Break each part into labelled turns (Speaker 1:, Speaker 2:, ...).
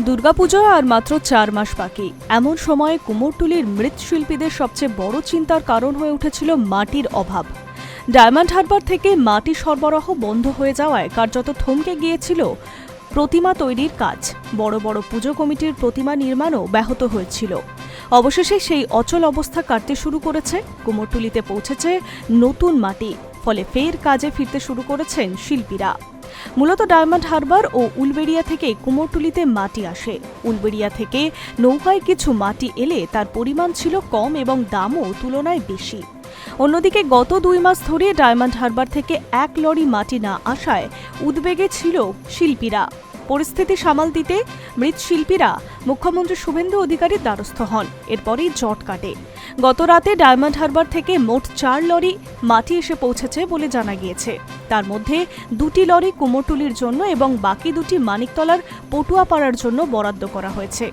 Speaker 1: দুর্গাপুজোয় আর মাত্র 4 মাস বাকি। এমন সময়ে কুমোরটুলির মৃৎশিল্পীদের সবচেয়ে বড় চিন্তার কারণ হয়ে উঠেছিল মাটির অভাব। ডায়মন্ড হারবার থেকে মাটি সরবরাহ বন্ধ হয়ে যাওয়ায় কার্যত থমকে গিয়েছিল প্রতিমা তৈরির কাজ। বড় বড় পুজো কমিটির প্রতিমা নির্মাণও ব্যাহত হয়েছিল। অবশেষে সেই অচল অবস্থা কাটতে শুরু করেছে। কুমোরটুলিতে পৌঁছেছে নতুন মাটি, ফলে ফের কাজে ফিরতে শুরু করেছেন শিল্পীরা। মূলত ডায়মন্ড হারবার ও উলবেড়িয়া থেকে কুমোরটুলিতে মাটি আসে। উলবেড়িয়া থেকে নৌকায় কিছু মাটি এলে তার পরিমাণ ছিল কম এবং দামও তুলনায় বেশি। অন্যদিকে গত 2 মাস ধরে ডায়মন্ড হারবার থেকে 1 লরি মাটি না আসায় উদ্বেগে ছিল শিল্পীরা। পরিস্থিতি সামাল দিতে মৃৎশিল্পীরা মুখ্যমন্ত্রী শুভেন্দু অধিকারীর দ্বারস্থ হন। এরপরই জট কাটে। গত রাতে ডায়মন্ড হারবার থেকে মোট 4 লরি মাটি এসে পৌঁছেছে বলে জানা গিয়েছে। তার মধ্যে 2টি লরি কুমোরটুলির জন্য এবং বাকি 2টি মানিকতলার পটুয়াপাড়ার জন্য বরাদ্দ করা হয়েছে।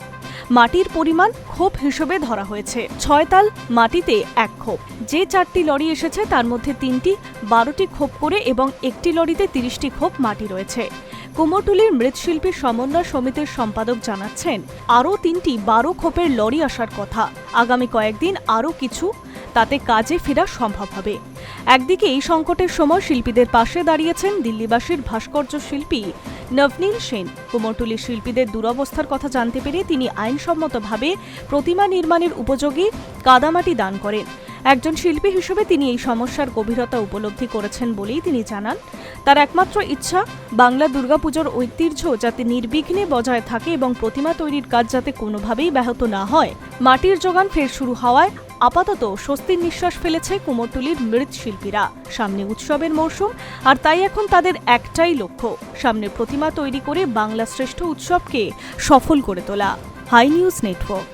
Speaker 1: মাটির পরিমাণ খোপ হিসেবে ধরা হয়েছে। 6 তাল মাটিতে 1 খোপ। যে 4টি লরি এসেছে তার মধ্যে 3টি 12টি খোপ করে এবং 1টি লরিতে 30টি খোপ মাটি রয়েছে। কুমোরটুলির মৃৎশিল্পী সমন্বয় সমিতির সম্পাদক জানাচ্ছেন, আরও 3টি 12 খোপের লরি আসার কথা। আগামী কয়েকদিন আরও কিছু, তাতে কাজে ফেরা সম্ভব হবে। একদিকে এই সংকটের সময় শিল্পীদের পাশে দাঁড়িয়েছেন দিল্লিবাসীর ভাস্কর্য শিল্পী নবনীল সেন। কুমোরটুলির শিল্পীদের দুরবস্থার কথা জানতে পেরে তিনি আইনসম্মতভাবে প্রতিমা নির্মাণের উপযোগী কাদামাটি দান করেন। একজন শিল্পী হিসেবে তিনি এই সমস্যার গভীরতা উপলব্ধি করেছেন বলেই তিনি জানান, তার একমাত্র ইচ্ছা বাংলা দুর্গাপুজোর ঐতিহ্য যাতে নির্বিঘ্নে বজায় থাকে এবং প্রতিমা তৈরির কাজ যাতে কোনোভাবেই ব্যাহত না হয়। মাটির যোগান ফের শুরু হওয়ায় আপাতত স্বস্তির নিঃশ্বাস ফেলেছে কুমোরটুলির মৃৎশিল্পীরা। সামনে উৎসবের মরশুম, আর তাই এখন তাদের একটাই লক্ষ্য, সামনে প্রতিমা তৈরি করে বাংলা শ্রেষ্ঠ উৎসবকে সফল করে তোলা। Hi news network.